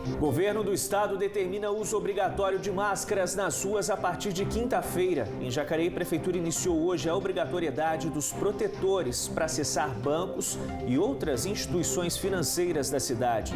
O governo do estado determina o uso obrigatório de máscaras nas ruas a partir de quinta-feira. Em Jacareí, a prefeitura iniciou hoje a obrigatoriedade dos protetores para acessar bancos e outras instituições financeiras da cidade.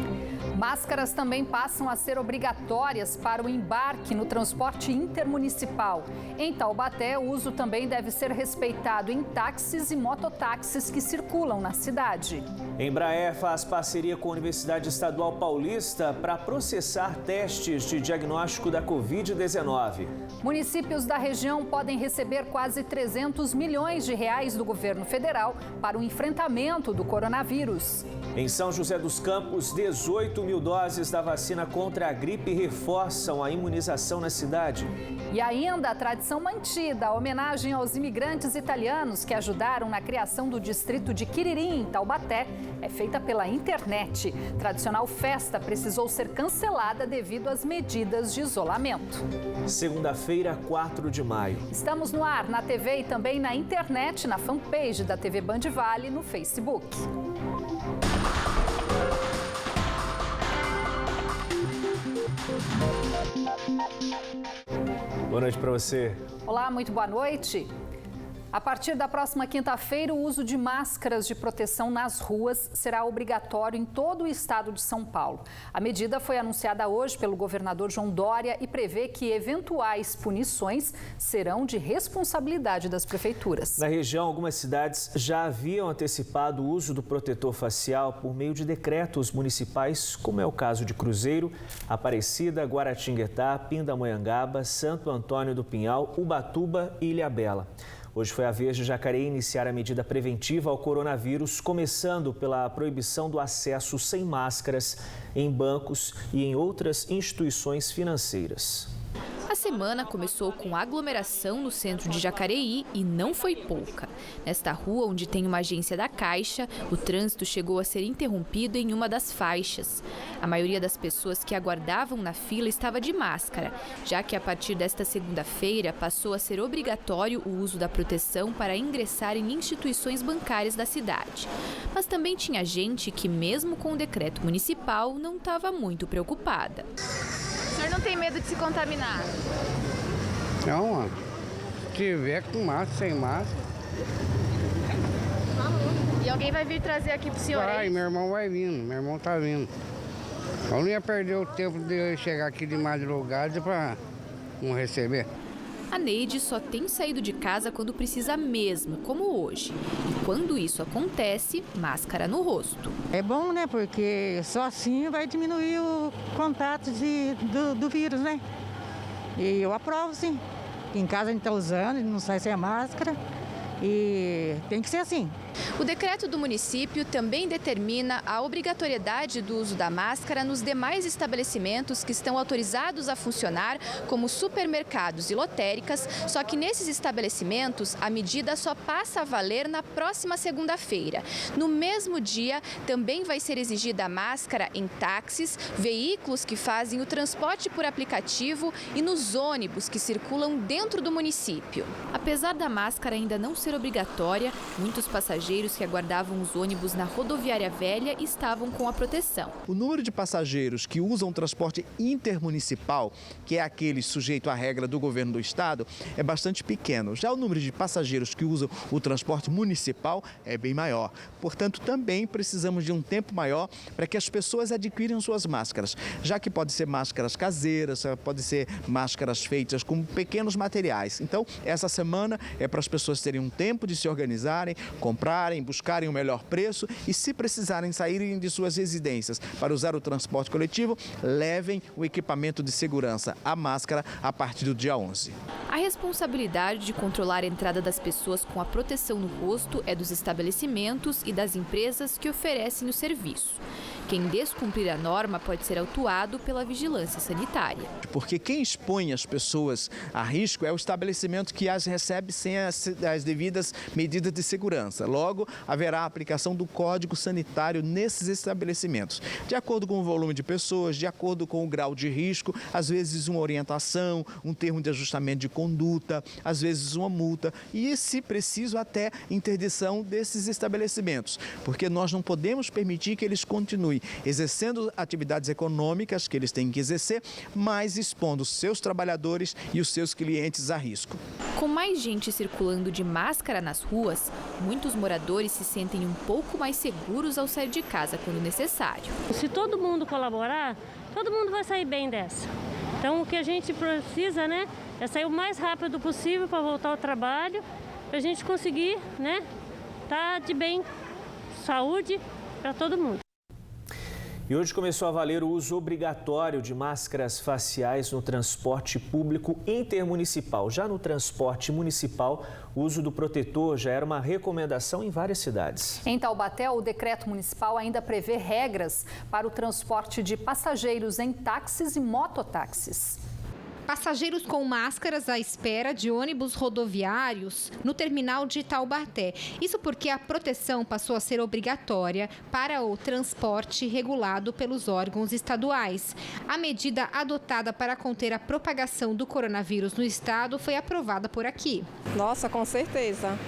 Máscaras também passam a ser obrigatórias para o embarque no transporte intermunicipal. Em Taubaté, o uso também deve ser respeitado em táxis e mototáxis que circulam na cidade. Embraer faz parceria com a Universidade Estadual Paulista para processar testes de diagnóstico da Covid-19. Municípios da região podem receber quase 300 milhões de reais do governo federal para o enfrentamento do coronavírus. Em São José dos Campos, 18 mil doses da vacina contra a gripe reforçam a imunização na cidade. E ainda a tradição mantida, a homenagem aos imigrantes italianos que ajudaram na criação do distrito de Quiririm, em Taubaté, é feita pela internet. Tradicional festa precisou ser cancelada devido às medidas de isolamento. Segunda-feira, 4 de maio. Estamos no ar, na TV e também na internet, na fanpage da TV Band Vale, no Facebook. Boa noite para você. Olá, muito boa noite. A partir da próxima quinta-feira, o uso de máscaras de proteção nas ruas será obrigatório em todo o estado de São Paulo. A medida foi anunciada hoje pelo governador João Dória e prevê que eventuais punições serão de responsabilidade das prefeituras. Na região, algumas cidades já haviam antecipado o uso do protetor facial por meio de decretos municipais, como é o caso de Cruzeiro, Aparecida, Guaratinguetá, Pindamonhangaba, Santo Antônio do Pinhal, Ubatuba e Ilhabela. Hoje foi a vez de Jacareí iniciar a medida preventiva ao coronavírus, começando pela proibição do acesso sem máscaras em bancos e em outras instituições financeiras. A semana começou com aglomeração no centro de Jacareí e não foi pouca. Nesta rua, onde tem uma agência da Caixa, o trânsito chegou a ser interrompido em uma das faixas. A maioria das pessoas que aguardavam na fila estava de máscara, já que a partir desta segunda-feira passou a ser obrigatório o uso da proteção para ingressar em instituições bancárias da cidade. Mas também tinha gente que, mesmo com o decreto municipal, não estava muito preocupada. O senhor não tem medo de se contaminar? Não, se tiver com máscara, sem máscara. E alguém vai vir trazer aqui pro senhor? Vai, meu irmão vai vindo, meu irmão tá vindo. Eu não ia perder o tempo de eu chegar aqui de madrugada para não receber. A Neide só tem saído de casa quando precisa mesmo, como hoje. E quando isso acontece, máscara no rosto. É bom, né? Porque só assim vai diminuir o contato do vírus, né? E eu aprovo, sim. Em casa a gente está usando, não sai sem a máscara. E tem que ser assim. O decreto do município também determina a obrigatoriedade do uso da máscara nos demais estabelecimentos que estão autorizados a funcionar, como supermercados e lotéricas, só que nesses estabelecimentos a medida só passa a valer na próxima segunda-feira. No mesmo dia, também vai ser exigida a máscara em táxis, veículos que fazem o transporte por aplicativo e nos ônibus que circulam dentro do município. Apesar da máscara ainda não ser obrigatória, muitos passageiros que aguardavam os ônibus na rodoviária velha estavam com a proteção. O número de passageiros que usam o transporte intermunicipal, que é aquele sujeito à regra do governo do estado, é bastante pequeno. Já o número de passageiros que usam o transporte municipal é bem maior. Portanto, também precisamos de um tempo maior para que as pessoas adquiram suas máscaras, já que pode ser máscaras caseiras, pode ser máscaras feitas com pequenos materiais. Então, essa semana é para as pessoas terem um tempo de se organizarem, comprarem, buscarem o melhor preço e, se precisarem saírem de suas residências para usar o transporte coletivo, levem o equipamento de segurança, a máscara, a partir do dia 11. A responsabilidade de controlar a entrada das pessoas com a proteção no rosto é dos estabelecimentos e das empresas que oferecem o serviço. Quem descumprir a norma pode ser autuado pela vigilância sanitária. Porque quem expõe as pessoas a risco é o estabelecimento que as recebe sem as devidas medidas de segurança. Logo, haverá a aplicação do Código Sanitário nesses estabelecimentos. De acordo com o volume de pessoas, de acordo com o grau de risco, às vezes uma orientação, um termo de ajustamento de conduta, às vezes uma multa e, se preciso, até interdição desses estabelecimentos. Porque nós não podemos permitir que eles continuem continue exercendo atividades econômicas que eles têm que exercer, mas expondo seus trabalhadores e os seus clientes a risco. Com mais gente circulando de máscara nas ruas, muitos moradores se sentem um pouco mais seguros ao sair de casa quando necessário. Se todo mundo colaborar, todo mundo vai sair bem dessa. Então o que a gente precisa, né, é sair o mais rápido possível para voltar ao trabalho, para a gente conseguir, né, tá de bem, saúde para todo mundo. E hoje começou a valer o uso obrigatório de máscaras faciais no transporte público intermunicipal. Já no transporte municipal, o uso do protetor já era uma recomendação em várias cidades. Em Taubaté, o decreto municipal ainda prevê regras para o transporte de passageiros em táxis e mototáxis. Passageiros com máscaras à espera de ônibus rodoviários no terminal de Taubaté. Isso porque a proteção passou a ser obrigatória para o transporte regulado pelos órgãos estaduais. A medida adotada para conter a propagação do coronavírus no estado foi aprovada por aqui. Nossa, com certeza.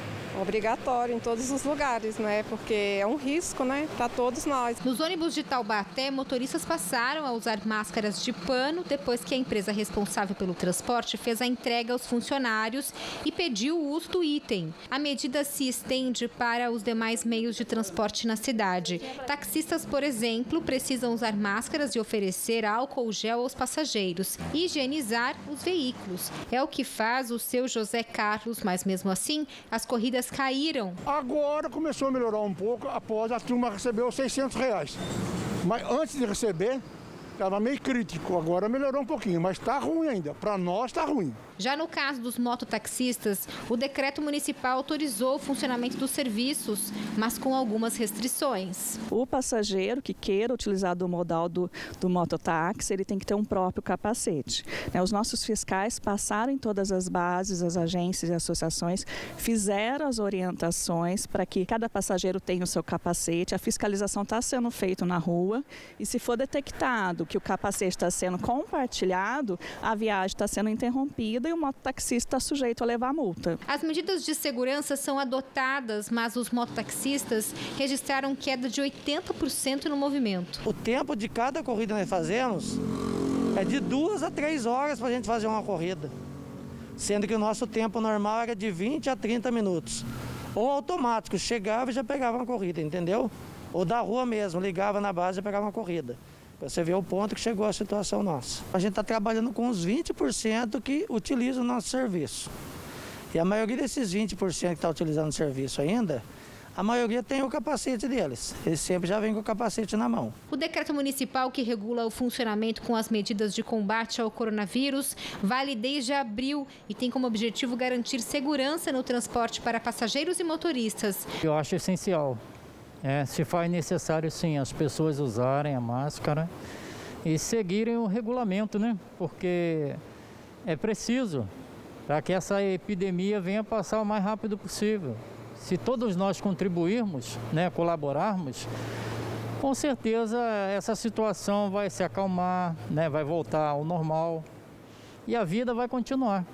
Obrigatório em todos os lugares, né? Porque é um risco, né? Para todos nós. Nos ônibus de Taubaté, motoristas passaram a usar máscaras de pano depois que a empresa responsável pelo transporte fez a entrega aos funcionários e pediu o uso do item. A medida se estende para os demais meios de transporte na cidade. Taxistas, por exemplo, precisam usar máscaras e oferecer álcool gel aos passageiros e higienizar os veículos. É o que faz o seu José Carlos, mas mesmo assim, as corridas caíram. Agora começou a melhorar um pouco após a turma receber os R$600. Mas antes de receber, estava meio crítico. Agora melhorou um pouquinho, mas está ruim ainda. Para nós está ruim. Já no caso dos mototaxistas, o decreto municipal autorizou o funcionamento dos serviços, mas com algumas restrições. O passageiro que queira utilizar do modal do mototáxi, ele tem que ter um próprio capacete. Os nossos fiscais passaram em todas as bases, as agências e associações, fizeram as orientações para que cada passageiro tenha o seu capacete. A fiscalização está sendo feita na rua e se for detectado que o capacete está sendo compartilhado, a viagem está sendo interrompida e o mototaxista está sujeito a levar multa. As medidas de segurança são adotadas, mas os mototaxistas registraram queda de 80% no movimento. O tempo de cada corrida que nós fazemos é de 2 a 3 horas para a gente fazer uma corrida, sendo que o nosso tempo normal era de 20 a 30 minutos. Ou automático, chegava e já pegava uma corrida, entendeu? Ou da rua mesmo, ligava na base e pegava uma corrida. Você vê o ponto que chegou a situação nossa. A gente está trabalhando com os 20% que utilizam o nosso serviço. E a maioria desses 20% que está utilizando o serviço ainda, a maioria tem o capacete deles. Eles sempre já vêm com o capacete na mão. O decreto municipal que regula o funcionamento com as medidas de combate ao coronavírus vale desde abril e tem como objetivo garantir segurança no transporte para passageiros e motoristas. Eu acho essencial. Se faz necessário, sim, as pessoas usarem a máscara e seguirem o regulamento, né? Porque é preciso para que essa epidemia venha passar o mais rápido possível. Se todos nós contribuirmos, colaborarmos, com certeza essa situação vai se acalmar, vai voltar ao normal e a vida vai continuar.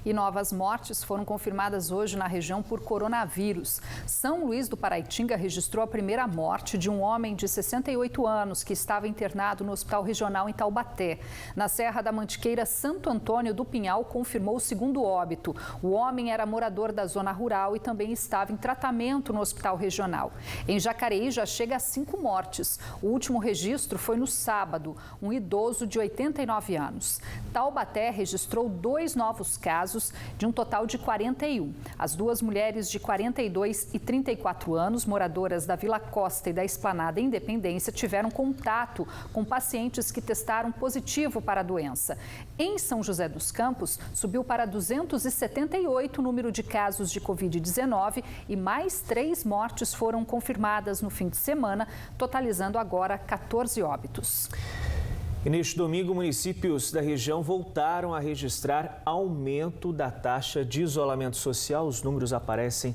E novas mortes foram confirmadas hoje na região por coronavírus. São Luís do Paraitinga registrou a primeira morte de um homem de 68 anos que estava internado no Hospital Regional em Taubaté. Na Serra da Mantiqueira, Santo Antônio do Pinhal confirmou o segundo óbito. O homem era morador da zona rural e também estava em tratamento no Hospital Regional. Em Jacareí já chega a 5 mortes. O último registro foi no sábado, um idoso de 89 anos. Taubaté registrou 2 novos casos de um total de 41. As 2 mulheres de 42 e 34 anos, moradoras da Vila Costa e da Esplanada Independência, tiveram contato com pacientes que testaram positivo para a doença. Em São José dos Campos, subiu para 278 o número de casos de Covid-19 e mais 3 mortes foram confirmadas no fim de semana, totalizando agora 14 óbitos. E neste domingo, municípios da região voltaram a registrar aumento da taxa de isolamento social. Os números aparecem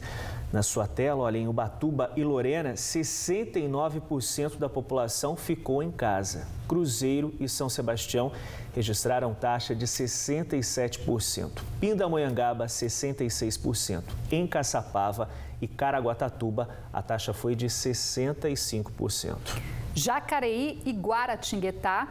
na sua tela. Olha, em Ubatuba e Lorena, 69% da população ficou em casa. Cruzeiro e São Sebastião registraram taxa de 67%. Pindamonhangaba, 66%. Em Caçapava e Caraguatatuba, a taxa foi de 65%. Jacareí e Guaratinguetá,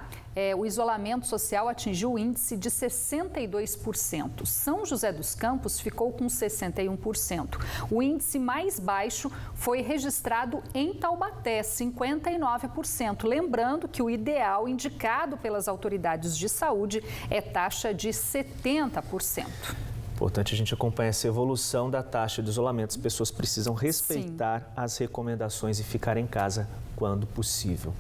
o isolamento social atingiu o índice de 62%. São José dos Campos ficou com 61%. O índice mais baixo foi registrado em Taubaté, 59%. Lembrando que o ideal indicado pelas autoridades de saúde é taxa de 70%. Importante a gente acompanhar essa evolução da taxa de isolamento. As pessoas precisam respeitar as recomendações e ficar em casa quando possível.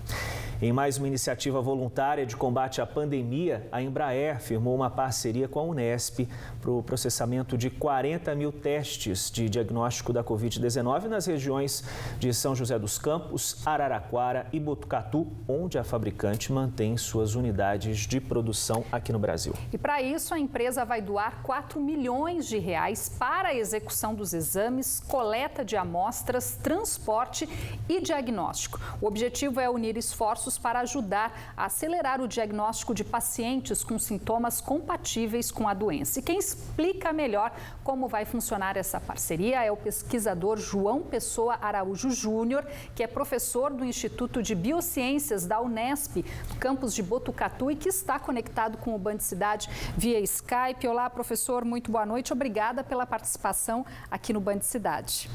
Em mais uma iniciativa voluntária de combate à pandemia, a Embraer firmou uma parceria com a Unesp para o processamento de 40 mil testes de diagnóstico da Covid-19 nas regiões de São José dos Campos, Araraquara e Botucatu, onde a fabricante mantém suas unidades de produção aqui no Brasil. E para isso, a empresa vai doar 4 milhões de reais para a execução dos exames, coleta de amostras, transporte e diagnóstico. O objetivo é unir esforços para ajudar a acelerar o diagnóstico de pacientes com sintomas compatíveis com a doença. E quem explica melhor como vai funcionar essa parceria é o pesquisador João Pessoa Araújo Júnior, que é professor do Instituto de Biociências da Unesp, no campus de Botucatu, e que está conectado com o Band Cidade via Skype. Olá, professor, muito boa noite. Obrigada pela participação aqui no Band Cidade.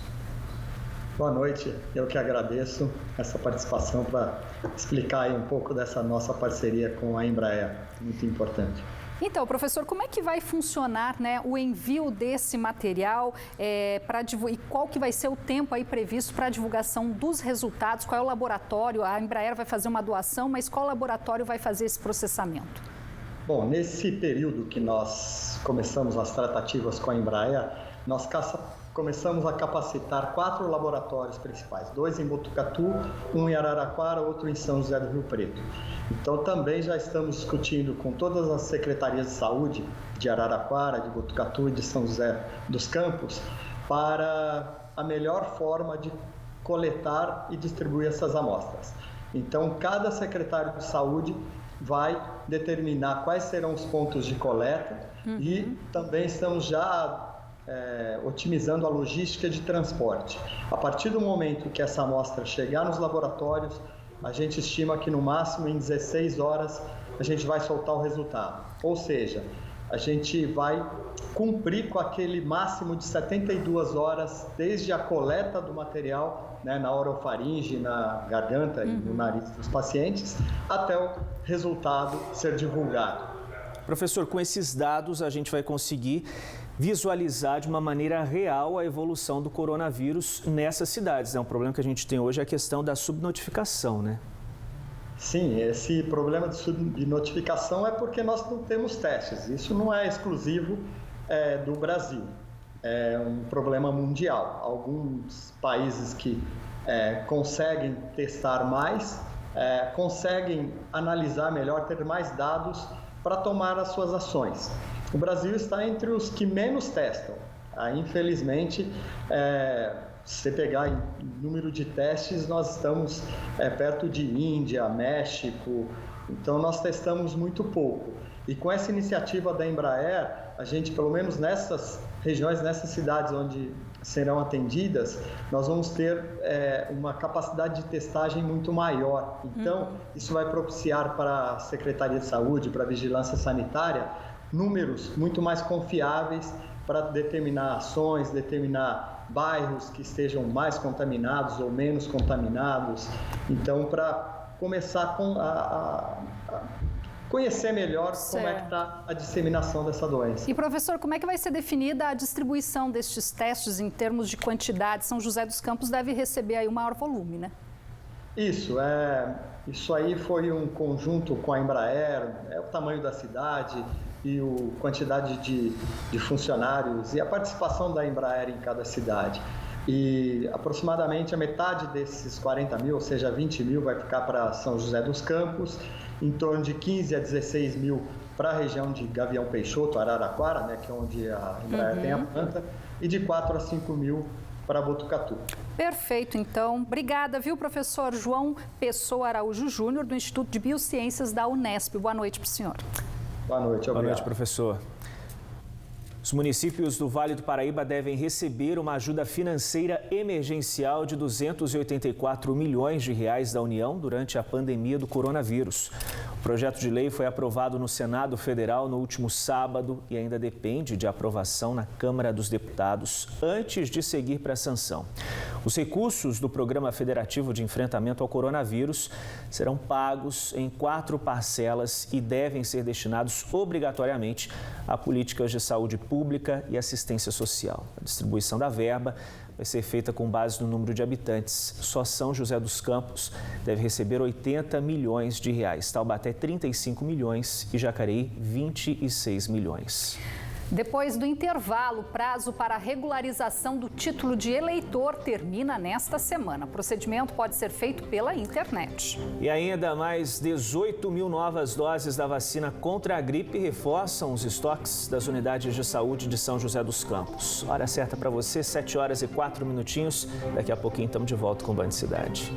Boa noite, eu que agradeço essa participação para explicar aí um pouco dessa nossa parceria com a Embraer, muito importante. Então, professor, como é que vai funcionar, né, o envio desse material e qual que vai ser o tempo aí previsto para a divulgação dos resultados? Qual é o laboratório? A Embraer vai fazer uma doação, mas qual laboratório vai fazer esse processamento? Bom, nesse período que nós começamos as tratativas com a Embraer, nós começamos a capacitar 4 laboratórios principais, 2 em Botucatu, 1 em Araraquara, outro em São José do Rio Preto. Então também já estamos discutindo com todas as secretarias de saúde de Araraquara, de Botucatu e de São José dos Campos para a melhor forma de coletar e distribuir essas amostras. Então cada secretário de saúde vai determinar quais serão os pontos de coleta e também estamos já otimizando a logística de transporte. A partir do momento que essa amostra chegar nos laboratórios, a gente estima que no máximo em 16 horas a gente vai soltar o resultado. Ou seja, a gente vai cumprir com aquele máximo de 72 horas desde a coleta do material, né, na orofaringe, na garganta e no nariz dos pacientes, até o resultado ser divulgado. Professor, com esses dados a gente vai conseguir visualizar de uma maneira real a evolução do coronavírus nessas cidades. Um problema que a gente tem hoje é a questão da subnotificação, né? Sim, esse problema de subnotificação é porque nós não temos testes. Isso não é exclusivo do Brasil, é um problema mundial. Alguns países que conseguem testar mais, conseguem analisar melhor, ter mais dados para tomar as suas ações. O Brasil está entre os que menos testam. Infelizmente, se você pegar em número de testes, nós estamos perto de Índia, México, então nós testamos muito pouco. E com essa iniciativa da Embraer, a gente, pelo menos nessas regiões, nessas cidades onde serão atendidas, nós vamos ter uma capacidade de testagem muito maior. Então, isso vai propiciar para a Secretaria de Saúde, para a Vigilância Sanitária, números muito mais confiáveis para determinar ações, determinar bairros que estejam mais contaminados ou menos contaminados. Então, para começar a conhecer melhor como é que está a disseminação dessa doença. E, professor, como é que vai ser definida a distribuição destes testes em termos de quantidade? São José dos Campos deve receber aí um maior volume, né? Isso aí foi um conjunto com a Embraer, o tamanho da cidade e a quantidade de funcionários e a participação da Embraer em cada cidade. E aproximadamente a metade desses 40 mil, ou seja, 20 mil, vai ficar para São José dos Campos, em torno de 15 a 16 mil para a região de Gavião Peixoto, Araraquara, né, que é onde a Embraer tem a planta, e de 4 a 5 mil para Botucatu. Perfeito, então. Obrigada, viu, professor João Pessoa Araújo Júnior, do Instituto de Biociências da Unesp. Boa noite para o senhor. Boa noite, obrigado. Boa noite, professor. Os municípios do Vale do Paraíba devem receber uma ajuda financeira emergencial de R$ 284 milhões da União durante a pandemia do coronavírus. O projeto de lei foi aprovado no Senado Federal no último sábado e ainda depende de aprovação na Câmara dos Deputados antes de seguir para a sanção. Os recursos do Programa Federativo de Enfrentamento ao Coronavírus serão pagos em 4 parcelas e devem ser destinados obrigatoriamente a políticas de saúde pública e assistência social. A distribuição da verba vai ser feita com base no número de habitantes. Só São José dos Campos deve receber R$ 80 milhões, Taubaté 35 milhões e Jacareí 26 milhões. Depois do intervalo, o prazo para a regularização do título de eleitor termina nesta semana. O procedimento pode ser feito pela internet. E ainda mais 18 mil novas doses da vacina contra a gripe reforçam os estoques das unidades de saúde de São José dos Campos. Hora certa para você, 7 horas e 4 minutinhos. Daqui a pouquinho estamos de volta com o Band Cidade.